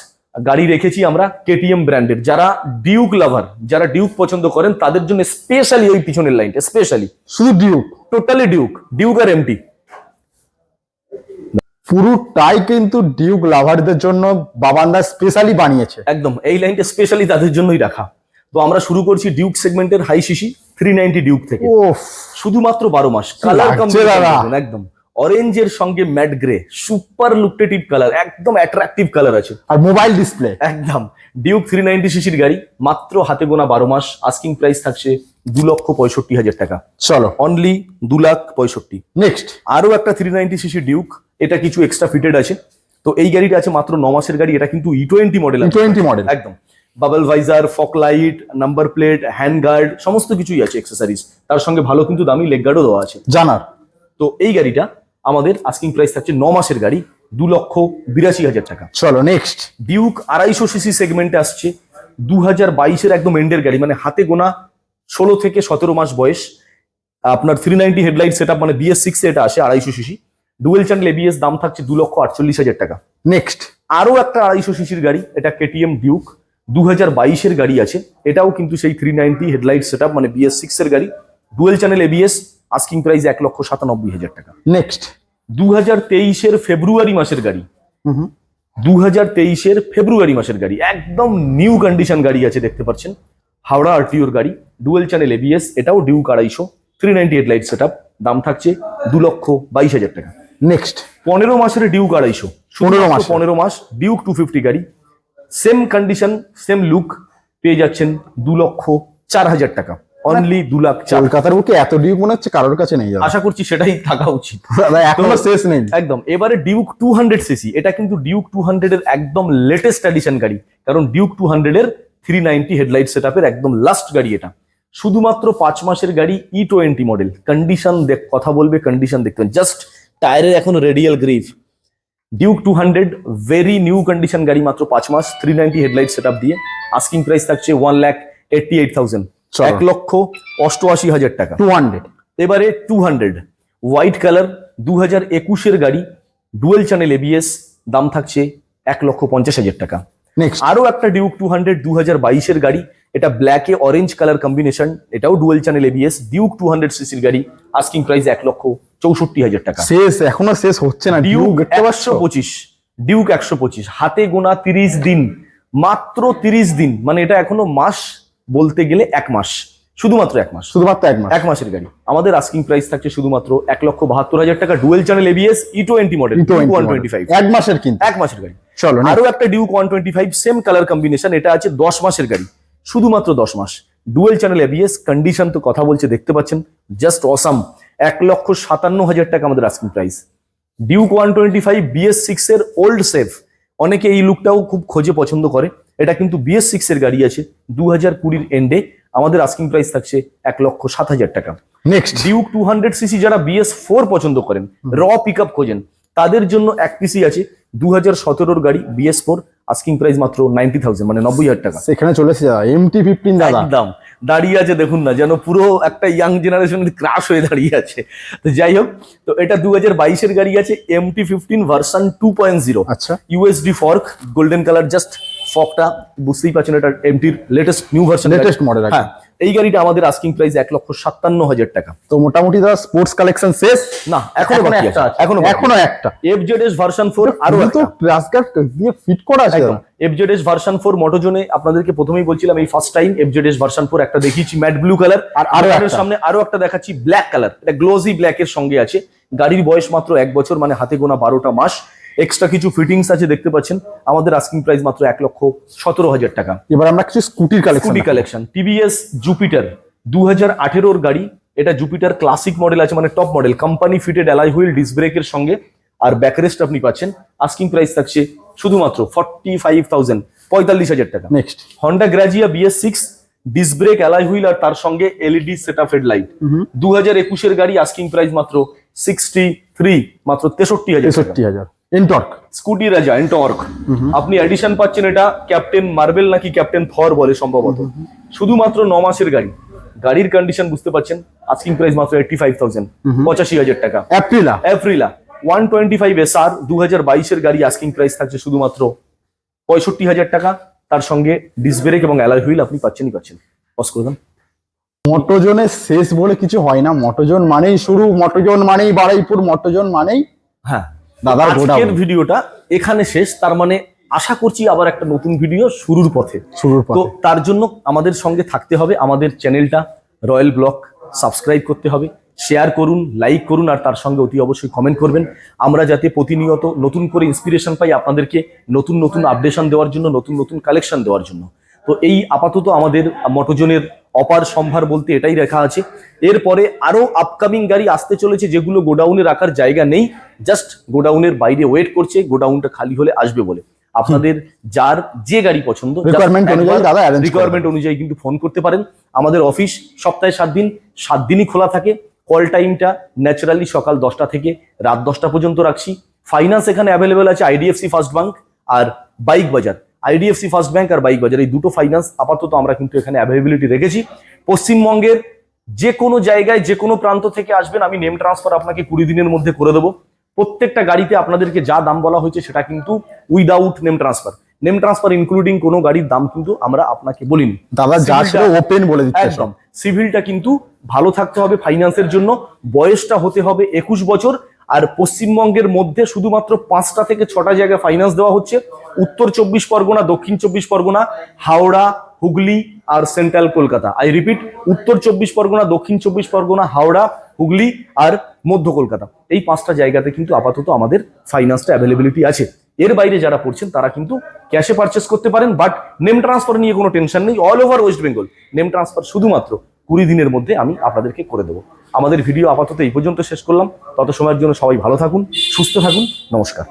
Speaker 1: গাড়ি রেখেছি আমরা কেটিএম ব্র্যান্ডের। যারা ডিউক লাভার, যারা ডিউক পছন্দ করেন, তাদের জন্য স্পেশালি ওই পিছনের লাইনটা, স্পেশালি
Speaker 2: শুধু ডিউক,
Speaker 1: টোটালি ডিউক আর এমটি।
Speaker 2: পুরোটাই কিন্তু ডিউক লাভারদের জন্য বাবান্দা স্পেশালি বানিয়েছে।
Speaker 1: একদম, এই লাইনটা স্পেশালি তাদের জন্যই রাখা। তো আমরা শুরু করছি ডিউক সেগমেন্টের হাই সিসি 390 ডিউক থেকে,
Speaker 2: ওফ,
Speaker 1: শুধুমাত্র 12 মাস। কালার
Speaker 2: লাগছে
Speaker 1: কম্বিনেশন
Speaker 2: দাদা।
Speaker 1: একদম অরেঞ্জের সঙ্গে ম্যাট গ্রে, সুপার লুকটেটিভ কালার, একদম অ্যাট্রাকটিভ কালার আছে।
Speaker 2: আর মোবাইল ডিসপ্লে।
Speaker 1: একদম ডিউক 390 সিসির গাড়ি, মাত্র হাতে গোনা 12 মাস। আস্কিং প্রাইস থাকছে 2,65,000 টাকা,
Speaker 2: চলো
Speaker 1: অনলি 2,65,000।
Speaker 2: নেক্সট।
Speaker 1: আরো একটা 390 সিসি ডিউক, এটা কিছু এক্সট্রা ফিটেড আছে। তো এই গাড়িটা আছে মাত্র 9 মাসের গাড়ি। এটা কিন্তু E20 মডেল,
Speaker 2: E20 মডেল।
Speaker 1: একদম bubble visor, fog light, number plate, hand guard, সমস্ত কিছুই আছে অ্যাক্সেসরিজ। তার সঙ্গে ভালো কিন্তু দামি লেগ গার্ডও দেওয়া আছে।
Speaker 2: জানার।
Speaker 1: তো এই গাড়িটা আমাদের আস্কিং প্রাইস থাকছে 9 মাসের গাড়ি, 2,82,000 টাকা।
Speaker 2: চলো নেক্সট।
Speaker 1: ডিউক 250 সিসি সেগমেন্টে আসছে, 2022-এর একদম এন্ডের গাড়ি, মানে হাতে গোনা 16 থেকে 17 মাস বয়স। আপনার 390 হেডলাইট সেটআপ, মানে BS6 এ এটা আসে 250 সিসি, ডুয়েল চ্যানেল ABS। দাম থাকছে 2,48,000 টাকা।
Speaker 2: নেক্সট।
Speaker 1: আরো একটা 250 সিসির গাড়ি, এটা কেটিএম ডিউক, 2022-এর গাড়ি আছে। এটাও কিন্তু সেই 390 হেডলাইট সেটআপ, মানে BS6 এর গাড়ি, dual channel ABS। Asking price 1,97,000 টাকা।
Speaker 2: নেক্সট।
Speaker 1: 2023-এর ফেব্রুয়ারি মাসের গাড়ি, 2023-এর ফেব্রুয়ারি মাসের গাড়ি, একদম নিউ কন্ডিশন গাড়ি আছে, দেখতে পাচ্ছেন। হাওড়া RTOর গাড়ি, ডুয়েল চ্যানেল ABS, এটাও ডিউক 250, 390 হেডলাইট সেটআপ। দাম থাকছে 2,22,000 টাকা।
Speaker 2: নেক্সট।
Speaker 1: 15 মাসের ডিউক 250, 15 মাস ডিউক 250 গাড়ি, সেম কন্ডিশন, সেম লুক, পেয়ে যাচ্ছেন 2,04,000 টাকা, অনলি 2,04,000।
Speaker 2: কলকাতার বুকে এত ডিউক মনে হচ্ছে কারোর কাছে নেই।
Speaker 1: আশা করছি সেটাই থাকা উচিত।
Speaker 2: দাদা এখনো শেষ নেই।
Speaker 1: একদম। এবারে ডিউক 200 সিসি, এটা কিন্তু ডিউক 200 এর একদম লেটেস্ট এডিশন গাড়ি, কারণ ডিউক 200 এর 390 হেডলাইট সেটআপের একদম লাস্ট গাড়ি এটা। শুধুমাত্র 5 মাসের গাড়ি, E20 মডেল। কন্ডিশন কথা বলবে, কন্ডিশন দেখতে জাস্ট টায়ারের এখন radial grieve. Duke 200 very new condition গাড়ি, মাত্র 5 মাস, 390 হেডলাইট সেটআপ দিয়ে। আস্কিং প্রাইস থাকছে 1,88,000, 1,88,000 টাকা।
Speaker 2: 200।
Speaker 1: এবারে 200 হোয়াইট কালার, 2021-এর গাড়ি, ডুয়েল চ্যানেল ABS। দাম থাকছে 1,50,000 টাকা।
Speaker 2: নেক্সট।
Speaker 1: আরো একটা ডিউক 200 2022-এর গাড়ি, এটা ব্ল্যাকে অরেঞ্জ কালার কম্বিনেশন, এটাও ডুয়েল চ্যানেল ABS, ডিউক 200 সিসির গাড়ি। আস্কিং প্রাইস 1,64,000 টাকা।
Speaker 2: শেষ এখনো শেষ হচ্ছে না।
Speaker 1: ডিউক
Speaker 2: দেখতে পাচ্ছ?
Speaker 1: 125, ডিউক 125, হাতে গোনা 30 দিন, মাত্র 30 দিন, মানে এটা এখনো মাস বলতে গেলে 1 মাস, শুধুমাত্র 1 মাস,
Speaker 2: শুধুমাত্র 1 মাস।
Speaker 1: 1 মাসের গাড়ি। আমাদের আস্কিং প্রাইস থাকছে শুধুমাত্র 1,72,000 টাকা, dual channel ABS, E20 model,
Speaker 2: E20
Speaker 1: 125,
Speaker 2: 1 মাসের কিন্তু।
Speaker 1: 1 মাসের গাড়ি।
Speaker 2: চলো
Speaker 1: আরো একটা ডিউক 125 সেম কালার কম্বিনেশন, এটা আছে 10 মাসের গাড়ি, শুধুমাত্র 10 মাস, ডুয়েল চ্যানেল ABS। কন্ডিশন তো কথা বলছে, দেখতে পাচ্ছেন, জাস্ট অসাম। 1,57,000 টাকা আমাদের আস্কিং প্রাইস। ডিউক 125 BS6 এর ওল্ড সেফ, অনেকে এই লুকটাও খুব খোঁজে, পছন্দ করে। এটা কিন্তু BS6 এর গাড়ি আছে, 2020-এর এন্ডে। আমাদের আস্কিং প্রাইস থাকছে 1,07,000 টাকা।
Speaker 2: নেক্সট।
Speaker 1: ডিউক 200 সিসি যারা BS4 পছন্দ করেন, র পিক আপ খোঁজেন, তাদের জন্য এক পিসি আছে, 2017-এর গাড়ি, BS4। আস্কিং প্রাইস মাত্র 90,000, মানে 90,000 টাকা।
Speaker 2: সেখানে চলেছে দাদা MT-15 দাদা।
Speaker 1: একদম দাঁড়িয়ে আছে, দেখুন না, যেন পুরো একটা ইয়াং জেনারেশনের ক্রাশ হয়ে দাঁড়িয়ে আছে। তো যাই হোক, তো এটা 2022-এর গাড়ি আছে, MT-15 ভার্সন 2.0।
Speaker 2: আচ্ছা।
Speaker 1: USD fork, golden colour, just ফকটা বুঝতেই পারছেন, এটা এমটির latest new version,
Speaker 2: latest model.
Speaker 1: হ্যাঁ, এই গাড়িটা আমাদের আস্কিং প্রাইস 1,57,000 টাকা।
Speaker 2: তো মোটামুটি দাদা স্পোর্টস কালেকশন শেষ
Speaker 1: না, এখনো বাকি আছে,
Speaker 2: এখনো একটা
Speaker 1: FZS ভার্সন 4 আরো
Speaker 2: তো
Speaker 1: একটা
Speaker 2: রাস্কার দিয়ে ফিট করা আছে।
Speaker 1: একদম FZS ভার্সন 4 মোটোজোনে আপনাদেরকে প্রথমেই বলছিলাম এই ফার্স্ট টাইম FZS ভার্সন 4 একটা দেখিয়েছি ম্যাট ব্লু কালার, আর আরো সামনে আরো একটা দেখাচ্ছি ব্ল্যাক কালার, এটা গ্লোজি ব্ল্যাক এর সঙ্গে আছে। গাড়ির বয়স মাত্র 1 বছর, মানে হাতে গোনা 12টা মাস। এক্সট্রা কিছু ফিটিংস আছে দেখতে পাচ্ছেন। আমাদের আস্কিং প্রাইস মাত্র 1,17,000 টাকা।
Speaker 2: এবার আমরা কিছু স্কুটির
Speaker 1: কালেকশন টিভিএস জুপিটার 2018 গাড়ি, এটা জুপিটার ক্লাসিক মডেল আছে, মানে top model, company fitted alloy wheel disc ব্রেকের সঙ্গে, আর ব্যাকরেস্ট আপনি পাচ্ছেন। আস্কিং প্রাইস থাকছে শুধুমাত্র 45,000 টাকা।
Speaker 2: Next
Speaker 1: Honda Grazia BS6 disc brake alloy wheel আর তার সঙ্গে LED সেটআপ হেডলাইট, 2021 গাড়ি, আস্কিং প্রাইস মাত্র 63, মাত্র 63,000।
Speaker 2: এনটর্ক
Speaker 1: স্কুটি রাজা এন্টর্ক, আপনি এডিশন পাচ্ছেন, এটা ক্যাপ্টেন মার্বেল নাকি ক্যাপ্টেন থর বলে সম্ভবত। শুধুমাত্র 9 মাসের গাড়ি, গাড়ির কন্ডিশন বুঝতে পাচ্ছেন। আস্কিং প্রাইস মাত্র 85,000, 85,000 টাকা। এপ্রিলা 125 SR 2022 এর গাড়ি, আস্কিং প্রাইস থাকছে শুধুমাত্র 65,000 টাকা। তার সঙ্গে ডিস্ক ব্রেক এবং অ্যালয় হুইল আপনি পাচ্ছেনই পাচ্ছেন। পজ করে দেন।
Speaker 2: মোটোজোনের শেষ বলে কিছু হয় না, মোটোজোন মানেই শুরু, মোটোজোন মানেই বারুইপুর, মোটোজোন মানেই
Speaker 1: হ্যাঁ
Speaker 2: দাদার
Speaker 1: আজকের ভিডিওটা এখানে শেষ। তার মানে আশা করছি আবার একটা নতুন ভিডিও শুরুর পথে। তো তার জন্য আমাদের সঙ্গে থাকতে হবে, আমাদের চ্যানেলটা রয়্যাল ব্লগ সাবস্ক্রাইব করতে হবে, শেয়ার করুন, লাইক করুন, আর তার সঙ্গে অতি অবশ্যই কমেন্ট করবেন। আমরা যাতে প্রতিনিয়ত নতুন করে ইন্সপিরেশন পাই আপনাদেরকে নতুন নতুন আপডেশন দেওয়ার জন্য, নতুন নতুন কালেকশন দেওয়ার জন্য। তো এই আপাতত আমাদের মোটোজোনের অপার সম্ভার বলতে এটাই রেখা আছে। এরপরে আরো আপকামিং গাড়ি আসতে চলেছে, যেগুলো গোডাউনে রাখার জায়গা নেই, জাস্ট গোডাউনের বাইরে ওয়েট করছে, গোডাউনটা খালি হলে আসবে বলে। আপনাদের যার যে গাড়ি পছন্দ রিকোয়ারমেন্ট অনুযায়ী কিন্তু ফোন করতে পারেন। আমাদের অফিস সপ্তাহে 7 দিন, 7 দিনই খোলা থাকে। কল টাইমটা ন্যাচারালি সকাল 10টা থেকে রাত 10টা পর্যন্ত রাখছি। ফাইন্যান্স এখানে অ্যাভেলেবেল আছে IDFC ফার্স্ট ব্যাংক আর বাইক বাজার। IDFC ফার্স্ট ব্যাংক আর বাইক বাজার, এই দুটো ফাইন্যান্স আপাতত আমরা কিন্তু এখানে অ্যাভেলেবিলিটি রেখেছি। পশ্চিমবঙ্গের যে কোনো জায়গায় যে কোনো প্রান্ত থেকে আসবেন, আমি নেম ট্রান্সফার আপনাকে 20 দিনের মধ্যে করে দেবো। প্রত্যেকটা গাড়িতে আপনাদেরকে যা দাম বলা হয়েছে সেটা কিন্তু without name transfer. Name transfer including কোনো গাড়ির দাম কিন্তু আমরা আপনাকে বলিনি।
Speaker 2: দাদা যা ছিল ওপেন বলে দিচ্ছি
Speaker 1: একদম। সিভিলটা কিন্তু ভালো থাকতে হবে ফাইন্যান্সের জন্য, বয়সটা হতে হবে 21 বছর। আর পশ্চিমবঙ্গের মধ্যে শুধুমাত্র 5টা থেকে 6টা জায়গায় ফাইন্যান্স দেওয়া হচ্ছে। উত্তর 24 পরগনা, দক্ষিণ 24 পরগনা, হাওড়া, হুগলি আর সেন্ট্রাল কলকাতা। আই রিপিট, উত্তর 24 পরগনা, দক্ষিণ 24 পরগনা, হাওড়া, হুগলি আর মধ্য কলকাতা, এই 5টা জায়গাতে কিন্তু আপাতত আমাদের ফাইন্যান্সটা অ্যাভেলেবিলিটি আছে। এর বাইরে যারা পড়ছেন তারা কিন্তু ক্যাশে পারচেস করতে পারেন, বাট নেম ট্রান্সফার নিয়ে কোনো টেনশন নেই। All over West Bengal name transfer শুধুমাত্র 20 দিনের মধ্যে আমি আপনাদেরকে করে দেবো। আমাদের ভিডিও আপাতত এই পর্যন্ত শেষ করলাম। তত সময়ের জন্য সবাই ভালো থাকুন, সুস্থ থাকুন, নমস্কার।